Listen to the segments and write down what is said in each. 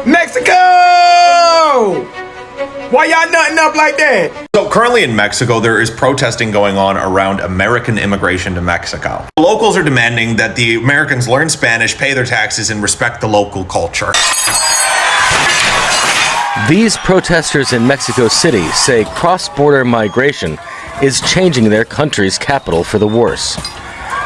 Mexico! Why y'all nutting up like that? So currently in Mexico, there is protesting going on around American immigration to Mexico. Locals are demanding that the Americans learn Spanish, pay their taxes, and respect the local culture. These protesters in Mexico City say cross-border migration is changing their country's capital for the worse.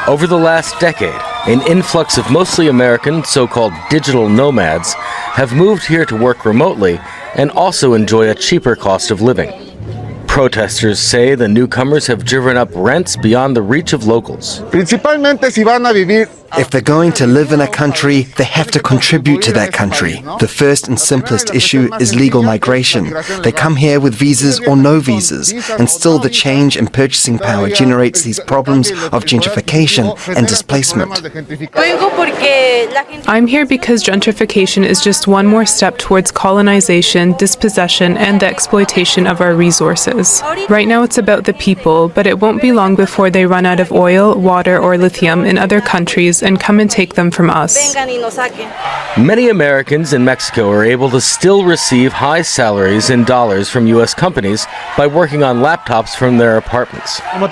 Over the last decade, an influx of mostly American so-called digital nomads have moved here to work remotely and also enjoy a cheaper cost of living. Protesters say the newcomers have driven up rents beyond the reach of locals. If they're going to live in a country, they have to contribute to that country. The first and simplest issue is legal migration. They come here with visas or no visas, and still the change in purchasing power generates these problems of gentrification and displacement. I'm here because gentrification is just one more step towards colonization, dispossession, and the exploitation of our resources. Right now it's about the people, but it won't be long before they run out of oil, water, or lithium in other countries and come and take them from us. Many Americans in Mexico are able to still receive high salaries in dollars from U.S. companies by working on laptops from their apartments. The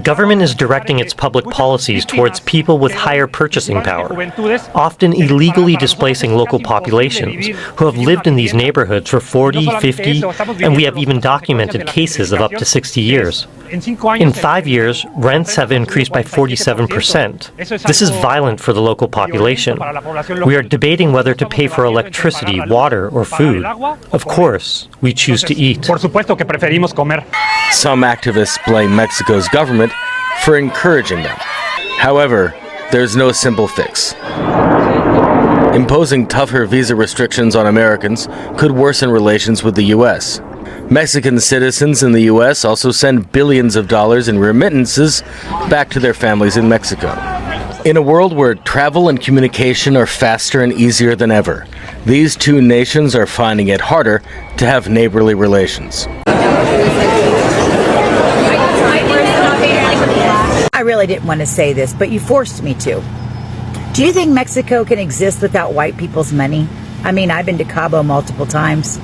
government is directing its public policies towards people with higher purchasing power, often illegally displacing local populations who have lived in these neighborhoods for 40, 50, and we have even documented cases of up to 60 years. In 5 years, rents have increased by 47%. This is violent for the local population. We are debating whether to pay for electricity, water, or food. Of course, we choose to eat. Some activists blame Mexico's government for encouraging them. However, there's no simple fix. Imposing tougher visa restrictions on Americans could worsen relations with the U.S. Mexican citizens in the U.S. also send billions of dollars in remittances back to their families in Mexico. In a world where travel and communication are faster and easier than ever, these two nations are finding it harder to have neighborly relations. I really didn't want to say this, but you forced me to. Do you think Mexico can exist without white people's money? I mean, I've been to Cabo multiple times.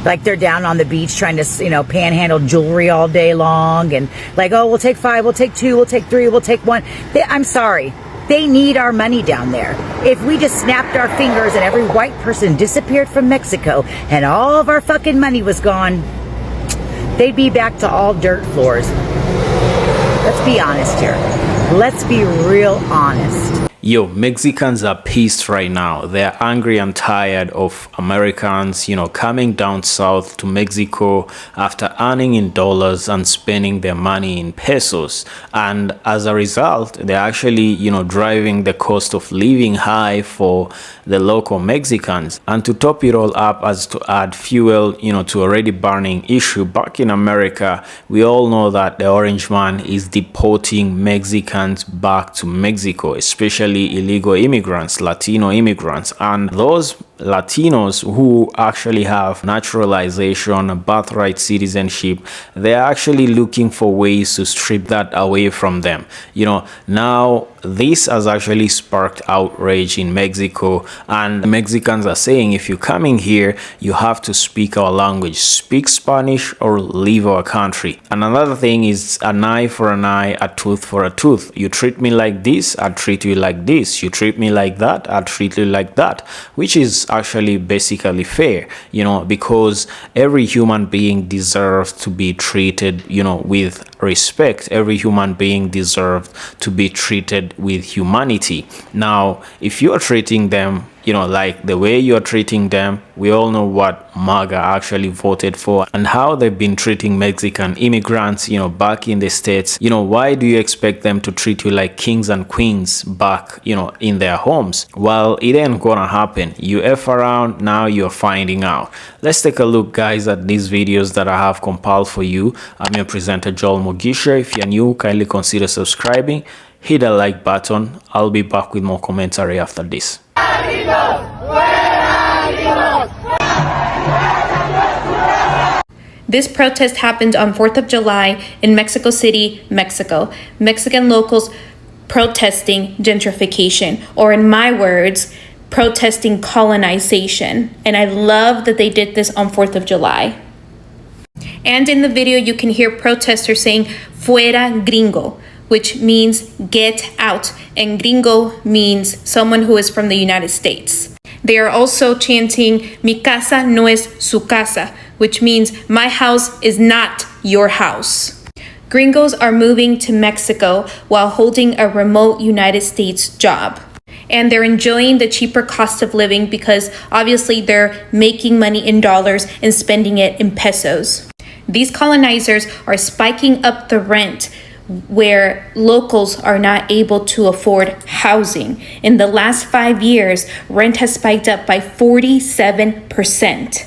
Like they're down on the beach trying to, panhandle jewelry all day long and like, oh, we'll take 5, we'll take 2, we'll take 3, we'll take 1. I'm sorry. They need our money down there. If we just snapped our fingers and every white person disappeared from Mexico and all of our fucking money was gone, they'd be back to all dirt floors. Let's be honest here. Let's be real honest. Yo, Mexicans are pissed right now. They're angry and tired of Americans, coming down south to Mexico after earning in dollars and spending their money in pesos. And as a result, they're actually, driving the cost of living high for the local Mexicans. And to top it all up, as to add fuel, to already burning issue, back in America, we all know that the Orange Man is deporting Mexicans back to Mexico, especially illegal immigrants, Latino immigrants, and those Latinos who actually have naturalization, birthright citizenship, they're actually looking for ways to strip that away from them. Now this has actually sparked outrage in Mexico, and Mexicans are saying, if you're coming here, you have to speak our language, speak Spanish or leave our country. And another thing is an eye for an eye, a tooth for a tooth. You treat me like this, I'll treat you like this. You treat me like that, I'll treat you like that, which is actually basically fair, because every human being deserves to be treated, with respect. Every human being deserves to be treated with humanity. Now, if you are treating them like the way you're treating them, we all know what MAGA actually voted for and how they've been treating Mexican immigrants, back in the States. Why do you expect them to treat you like kings and queens back, in their homes? Well, it ain't gonna happen. You F around, now you're finding out. Let's take a look, guys, at these videos that I have compiled for you. I'm your presenter, Joel Mogisha. If you're new, kindly consider subscribing. Hit the like button. I'll be back with more commentary after this. This protest happened on 4th of July in Mexico City, Mexico. Mexican locals protesting gentrification, or in my words, protesting colonization. And I love that they did this on 4th of July. And in the video, you can hear protesters saying, fuera gringo, which means get out. And gringo means someone who is from the United States. They are also chanting, mi casa no es su casa, which means my house is not your house. Gringos are moving to Mexico while holding a remote United States job. And they're enjoying the cheaper cost of living because obviously they're making money in dollars and spending it in pesos. These colonizers are spiking up the rent where locals are not able to afford housing. In the last 5 years, rent has spiked up by 47%.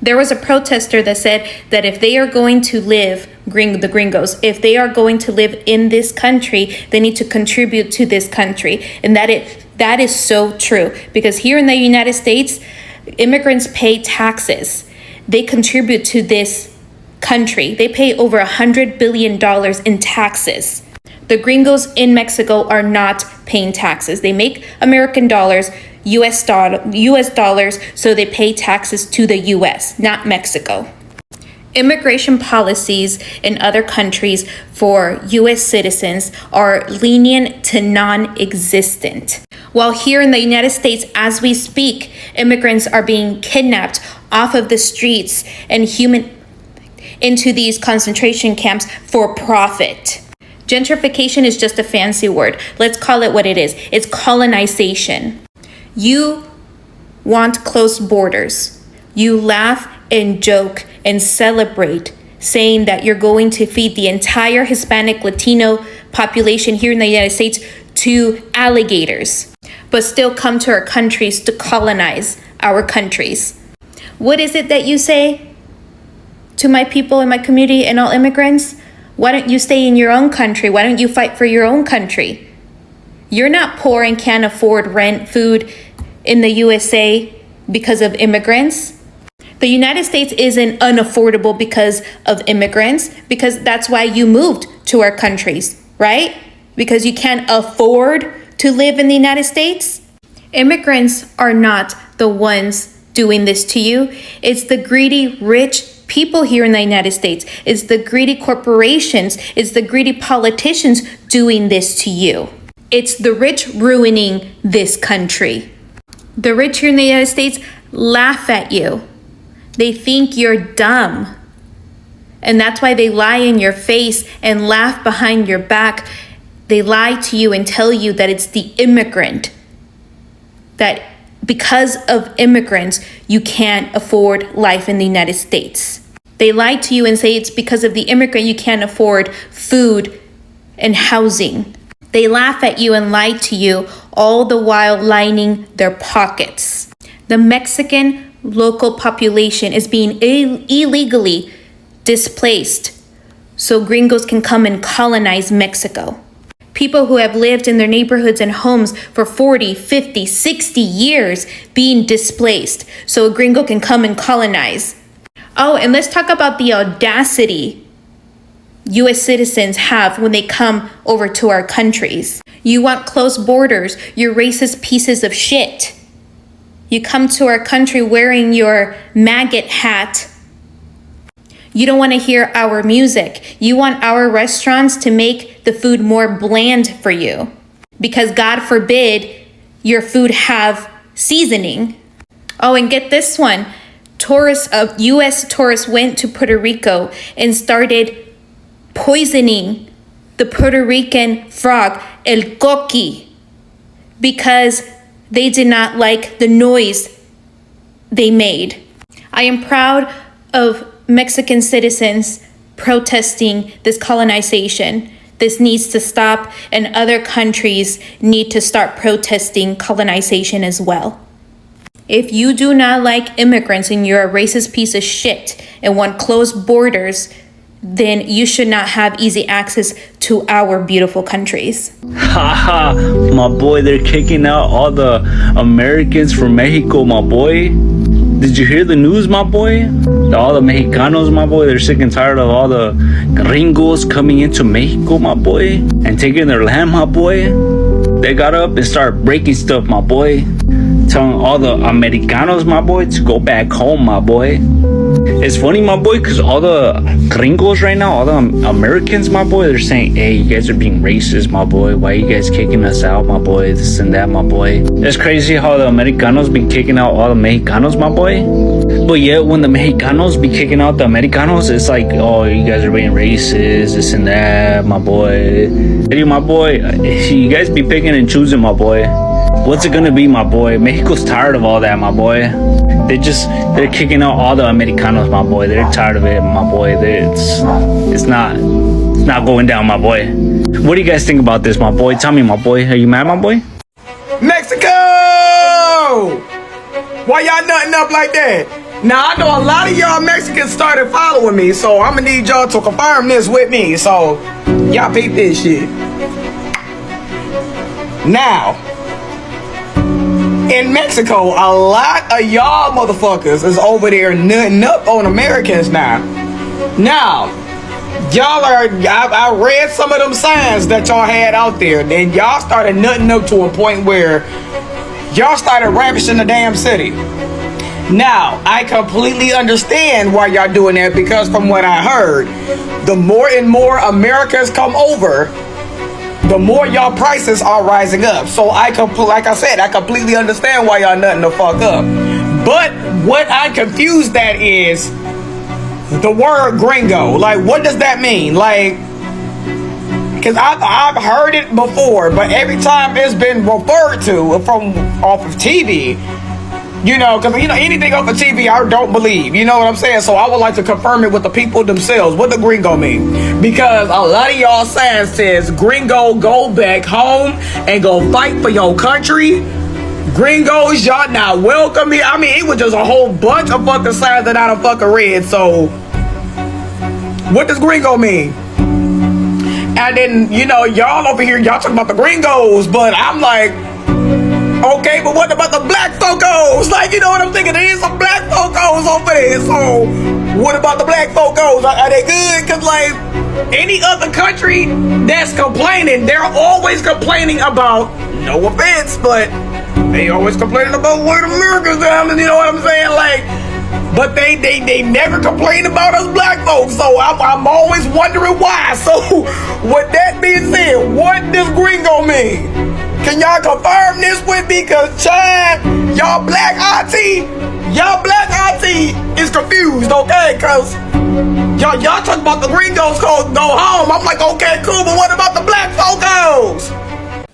There was a protester that said that if they are going to live, the gringos, if they are going to live in this country, they need to contribute to this country. And that is so true, because here in the United States, immigrants pay taxes. They contribute to this country. They pay over $100 billion in taxes. The gringos in Mexico are not paying taxes. They make American dollars, US dollars, so they pay taxes to the US, not Mexico. Immigration policies in other countries for US citizens are lenient to non-existent. While here in the United States, as we speak, immigrants are being kidnapped off of the streets and into these concentration camps for profit. Gentrification is just a fancy word. Let's call it what it is. It's colonization. You want closed borders. You laugh and joke and celebrate, saying that you're going to feed the entire Hispanic Latino population here in the United States to alligators, but still come to our countries to colonize our countries. What is it that you say to my people in my community and all immigrants? Why don't you stay in your own country? Why don't you fight for your own country? You're not poor and can't afford rent, food in the USA because of immigrants. The United States isn't unaffordable because of immigrants, because that's why you moved to our countries, right? Because you can't afford to live in the United States. Immigrants are not the ones doing this to you. It's the greedy, rich people here in the United States. It's the greedy corporations. It's the greedy politicians doing this to you. It's the rich ruining this country. The rich here in the United States laugh at you. They think you're dumb. And that's why they lie in your face and laugh behind your back. They lie to you and tell you that it's the immigrant, that because of immigrants, you can't afford life in the United States. They lie to you and say it's because of the immigrant you can't afford food and housing. They laugh at you and lie to you, all the while lining their pockets. The Mexican local population is being illegally displaced so gringos can come and colonize Mexico. People who have lived in their neighborhoods and homes for 40, 50, 60 years being displaced so a gringo can come and colonize. Oh, and let's talk about the audacity US citizens have when they come over to our countries. You want closed borders, you're racist pieces of shit. You come to our country wearing your maggot hat. You don't want to hear our music. You want our restaurants to make the food more bland for you, because God forbid your food have seasoning. Oh, and get this one. US tourists went to Puerto Rico and started poisoning the Puerto Rican frog, el coqui, because they did not like the noise they made. I am proud of Mexican citizens protesting this colonization. This needs to stop, and other countries need to start protesting colonization as well. If you do not like immigrants and you're a racist piece of shit and want closed borders, then you should not have easy access to our beautiful countries. Haha, my boy, they're kicking out all the Americans from Mexico, my boy. Did you hear the news, my boy? All the Mexicanos, my boy, they're sick and tired of all the gringos coming into Mexico, my boy, and taking their land, my boy. they got up and started breaking stuff, my boy. Telling all the Americanos, my boy, to go back home, my boy. It's funny, my boy, because all the gringos right now, all the Americans, my boy, they're saying, hey, you guys are being racist, my boy. Why are you guys kicking us out, my boy? This and that, my boy. It's crazy how the Americanos been kicking out all the Mexicanos, my boy. But yet, when the Mexicanos be kicking out the Americanos, it's like, oh, you guys are being racist, this and that, my boy. Hey, my boy, you guys be picking and choosing, my boy. What's it gonna be, my boy? Mexico's tired of all that, my boy. They're kicking out all the Americanos, my boy. They're tired of it, my boy. It's not going down, my boy. What do you guys think about this, my boy? Tell me, my boy. Are you mad, my boy? Mexico! Why y'all nutting up like that? Now, I know a lot of y'all Mexicans started following me, so I'm gonna need y'all to confirm this with me. So, y'all peep this shit. Now, in Mexico, a lot of y'all motherfuckers is over there nutting up on Americans now. Now, y'all are, I read some of them signs that y'all had out there. Then y'all started nutting up to a point where y'all started ravishing the damn city. Now, I completely understand why y'all doing that, because from what I heard, the more and more Americans come over, the more y'all prices are rising up. So like I said, I completely understand why y'all nutting the fuck up. But what I'm confused at is the word gringo. Like, what does that mean? Like, because I've heard it before, but every time it's been referred to from off of TV, you know, because, you know, anything off of TV, I don't believe. You know what I'm saying? So I would like to confirm it with the people themselves. What the gringo mean? Because a lot of y'all signs says, gringo, go back home and go fight for your country. Gringos, y'all not welcome here. I mean, it was just a whole bunch of fucking signs that I done fucking read. So, what does gringo mean? And then, you know, y'all over here, y'all talking about the gringos, but I'm like, okay, but what about the black focos? Like, you know what I'm thinking? There is some black focos over there. So, what about the black focos? Are they good? Because, like, any other country that's complaining, they're always complaining about, no offense, but they always complaining about what America's doing. You know what I'm saying? Like, but they never complain about us black folks. So, I'm always wondering why. So, with that being said, what does gringo mean? Can y'all confirm this with me? Cause Chad, y'all black auntie is confused, okay? Cause y'all talking about the gringos go home. I'm like, okay, cool, but what about the black focos?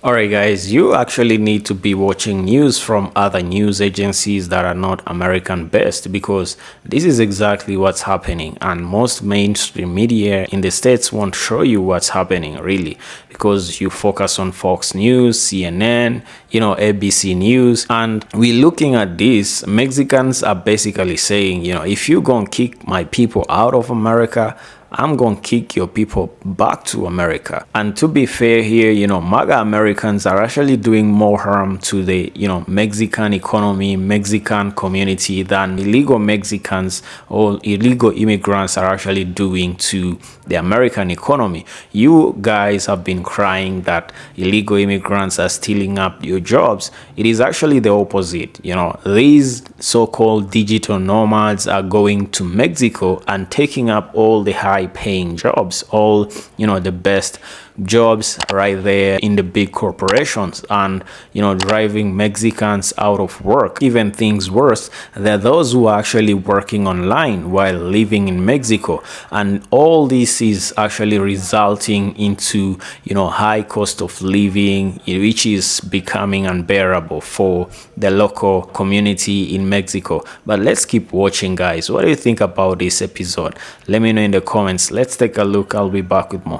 Alright guys, you actually need to be watching news from other news agencies that are not American based, because this is exactly what's happening, and most mainstream media in the States won't show you what's happening really, because you focus on Fox News, CNN, you know, ABC News. And we're looking at this, Mexicans are basically saying, you know, if you gonna kick my people out of America, I'm going to kick your people back to America. And to be fair here, you know, MAGA Americans are actually doing more harm to the, you know, Mexican economy, Mexican community than illegal Mexicans or illegal immigrants are actually doing to the American economy. You guys have been crying that illegal immigrants are stealing up your jobs. It is actually the opposite. You know, these so-called digital nomads are going to Mexico and taking up all the high-paying jobs, all, you know, the best jobs right there in the big corporations, and, you know, driving Mexicans out of work. Even things worse, there are those who are actually working online while living in Mexico, and all this is actually resulting into, you know, high cost of living, which is becoming unbearable for the local community in Mexico. But let's keep watching, guys. What do you think about this episode? Let me know in the comments. Let's take a look. I'll be back with more.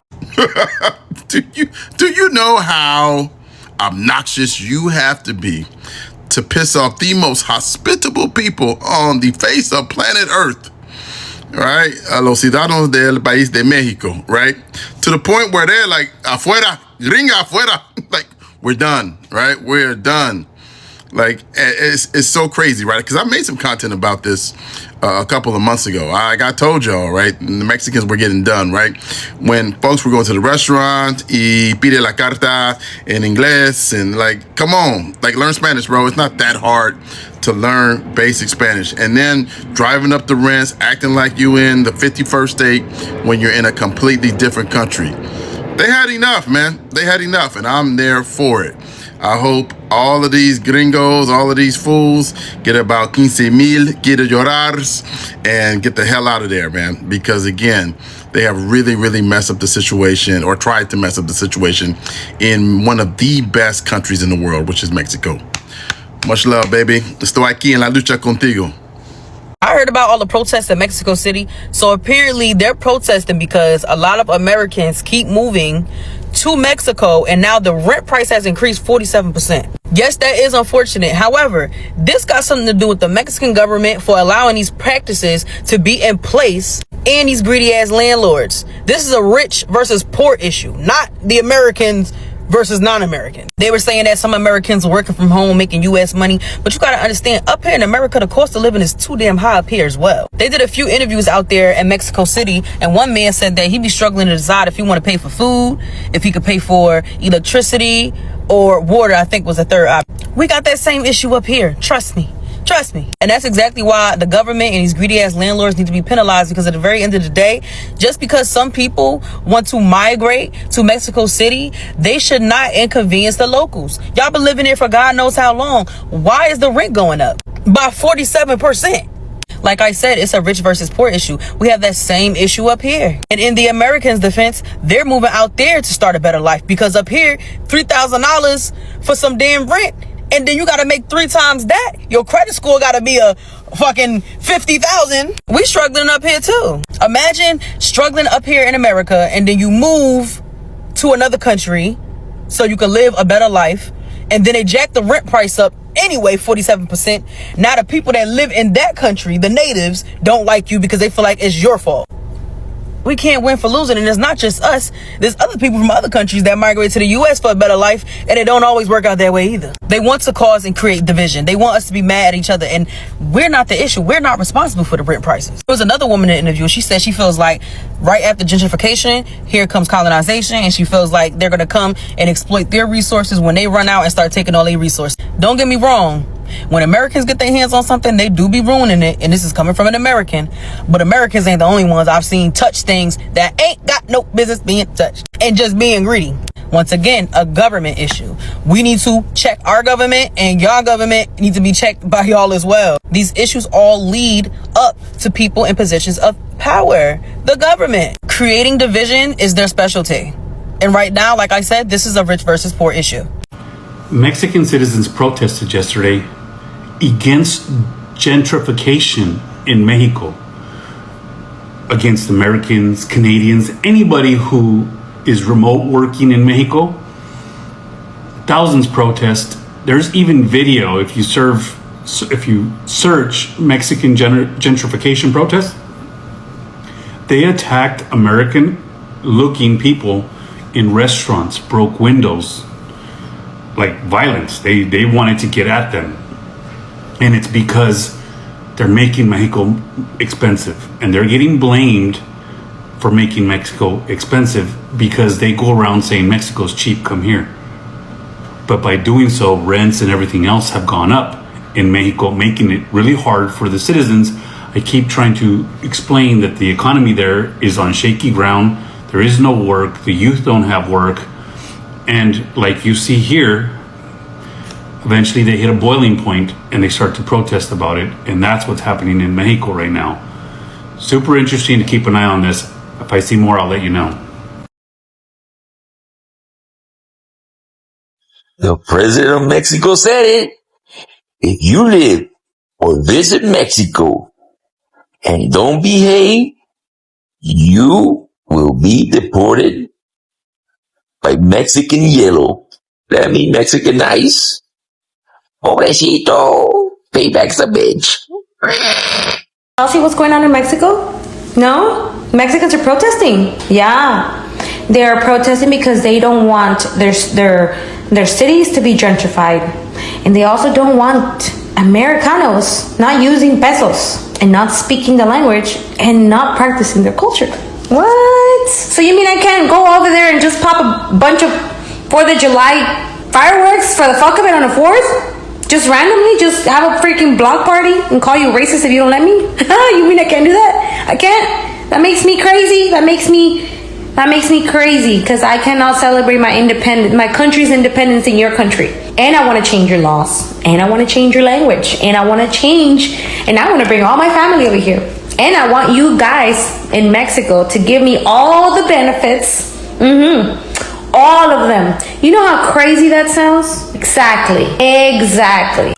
Do you know how obnoxious you have to be to piss off the most hospitable people on the face of planet Earth? Right? A los ciudadanos del país de México, right? To the point where they're like, afuera, gringa afuera. Like, we're done, right? We're done. Like, it's so crazy, right? Because I made some content about this a couple of months ago. I told y'all, right? The Mexicans were getting done, right? When folks were going to the restaurant, y pide la carta in inglés, and like, come on, like, learn Spanish, bro. It's not that hard to learn basic Spanish. And then driving up the rents, acting like you in the 51st state when you're in a completely different country. They had enough, man. They had enough, and I'm there for it. I hope all of these gringos, all of these fools get about 15,000 quiero llorars and get the hell out of there, man. Because again, they have really, really messed up the situation, or tried to mess up the situation, in one of the best countries in the world, which is Mexico. Much love, baby. Estoy aquí en la lucha contigo. I heard about all the protests in Mexico City. So apparently they're protesting because a lot of Americans keep moving to Mexico, and now the rent price has increased 47%. Yes, that is unfortunate. However, this got something to do with the Mexican government for allowing these practices to be in place, and these greedy ass landlords. This is a rich versus poor issue, not the Americans versus non-American. They were saying that some Americans are working from home making U.S. money, but you gotta understand, up here in America, the cost of living is too damn high up here as well. They did a few interviews out there in Mexico City, and one man said that he'd be struggling to decide if he want to pay for food, if he could pay for electricity, or water, I think was the third option. We got that same issue up here, trust me. Trust me. And that's exactly why the government and these greedy ass landlords need to be penalized, because at the very end of the day, just because some people want to migrate to Mexico City, they should not inconvenience the locals. Y'all been living there for God knows how long. Why is the rent going up by 47%? Like I said, it's a rich versus poor issue. We have that same issue up here. And in the Americans' defense, they're moving out there to start a better life, because up here, $3,000 for some damn rent. And then you gotta make 3 times that. Your credit score gotta be a fucking 50,000. We struggling up here too. Imagine struggling up here in America, and then you move to another country so you can live a better life, and then they jack the rent price up anyway, 47%. Now the people that live in that country, the natives, don't like you because they feel like it's your fault. We can't win for losing, and it's not just us. There's other people from other countries that migrate to the U.S. for a better life, and it don't always work out that way either. They want to cause and create division. They want us to be mad at each other, and we're not the issue. We're not responsible for the rent prices. There was another woman in the interview. She said she feels like right after gentrification, here comes colonization, and she feels like they're going to come and exploit their resources when they run out and start taking all their resources. Don't get me wrong. When Americans get their hands on something, they do be ruining it, and this is coming from an American. But Americans ain't the only ones I've seen touch things that ain't got no business being touched, and just being greedy. Once again, a government issue. We need to check our government, and y'all government needs to be checked by y'all as well. These issues all lead up to people in positions of power. The government. Creating division is their specialty. And right now, like I said, this is a rich versus poor issue. Mexican citizens protested yesterday against gentrification in Mexico, against Americans, Canadians, anybody who is remote working in Mexico. Thousands protest. There's even video if you search Mexican gentrification protests. They attacked American-looking people in restaurants, broke windows, like violence. They wanted to get at them. And it's because they're making Mexico expensive, and they're getting blamed for making Mexico expensive because they go around saying Mexico's cheap, come here. But by doing so, rents and everything else have gone up in Mexico, making it really hard for the citizens. I keep trying to explain that the economy there is on shaky ground. There is no work. The youth don't have work. And like you see here, eventually they hit a boiling point and they start to protest about it. And that's what's happening in Mexico right now. Super interesting to keep an eye on this. If I see more, I'll let you know. The president of Mexico said it. If you live or visit Mexico and don't behave, you will be deported by Mexican yellow. That means Mexican nice. Pobrecito. Payback's a bitch. I'll see what's going on in Mexico? No? Mexicans are protesting. Yeah. They are protesting because they don't want their cities to be gentrified. And they also don't want Americanos not using pesos and not speaking the language and not practicing their culture. What? So you mean I can't go over there and just pop a bunch of 4th of July fireworks for the fuck of it on the 4th? Just randomly? Just have a freaking block party and call you racist if you don't let me? You mean I can't do that? I can't? That makes me crazy. That makes me crazy because I cannot celebrate my country's independence in your country. And I want to change your laws. And I want to change your language. And I want to bring all my family over here. And I want you guys in Mexico to give me all the benefits. All of them. You know how crazy that sounds? Exactly.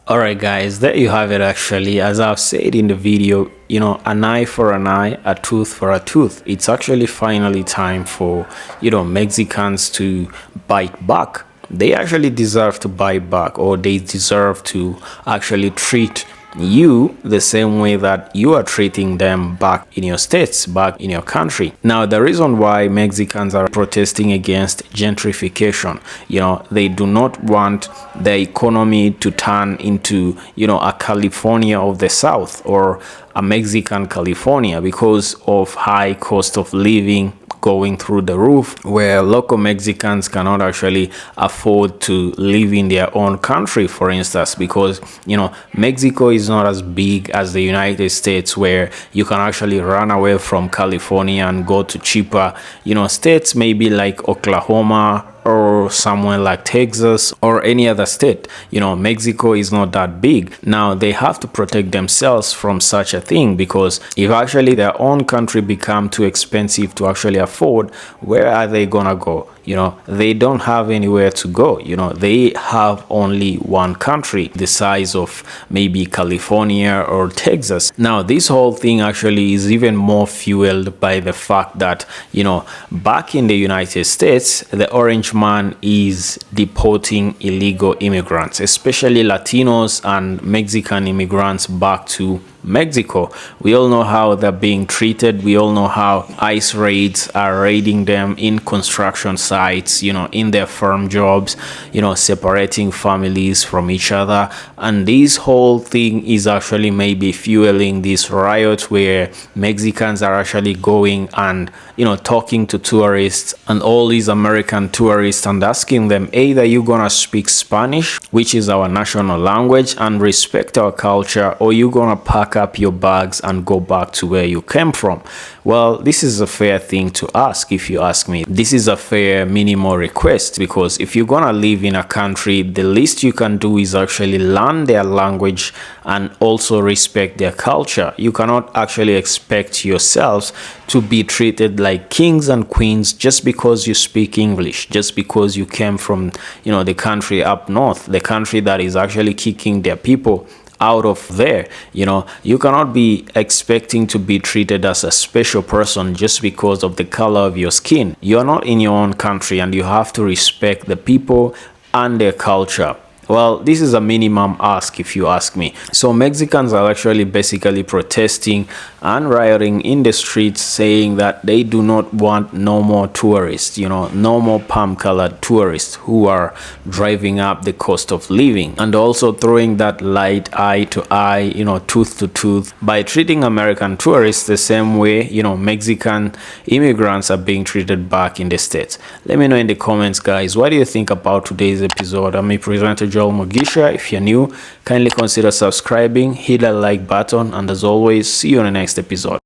Alright guys, there you have it actually. As I've said in the video, you know, an eye for an eye, a tooth for a tooth. It's actually finally time for, you know, Mexicans to bite back. They actually deserve to bite back, or they deserve to actually treat you the same way that you are treating them back in your states, back in your country. Now, the reason why Mexicans are protesting against gentrification, you know, they do not want the economy to turn into, you know, a California of the South or a Mexican California because of high cost of living going through the roof, where local Mexicans cannot actually afford to live in their own country, for instance, because, you know, Mexico is not as big as the United States, where you can actually run away from California and go to cheaper, you know, states maybe like Oklahoma or somewhere like Texas or any other state. You know, Mexico is not that big. Now they have to protect themselves from such a thing, because if actually their own country become too expensive to actually afford, where are they gonna go? You know, they don't have anywhere to go. You know, they have only one country the size of maybe California or Texas. Now this whole thing actually is even more fueled by the fact that, you know, back in the United States, the orange man is deporting illegal immigrants, especially Latinos and Mexican immigrants, back to Mexico. We all know how they're being treated. We all know how ICE raids are raiding them in construction sites, you know, in their farm jobs, you know, separating families from each other. And this whole thing is actually maybe fueling this riot where Mexicans are actually going and, you know, talking to tourists and all these American tourists and asking them, either you're gonna speak Spanish, which is our national language, and respect our culture, or you're gonna pack up your bags and go back to where you came from. Well, this is a fair thing to ask. If you ask me, this is a fair minimal request, because if you're gonna live in a country, the least you can do is actually learn their language and also respect their culture. You cannot actually expect yourselves to be treated like kings and queens just because you speak English, just because you came from, you know, the country up north, the country that is actually kicking their people out of there. You know, you cannot be expecting to be treated as a special person just because of the color of your skin. You're not in your own country, and you have to respect the people and their culture. Well, this is a minimum ask if you ask me. So Mexicans are actually basically protesting and rioting in the streets, saying that they do not want no more tourists, you know, no more palm-colored tourists who are driving up the cost of living, and also throwing that light eye to eye, you know, tooth to tooth, by treating American tourists the same way, you know, Mexican immigrants are being treated back in the States. Let me know in the comments, guys, what do you think about today's episode? I'm your presenter, Joel Mogisha. If you're new, kindly consider subscribing, hit that like button, and as always, see you on the next episode.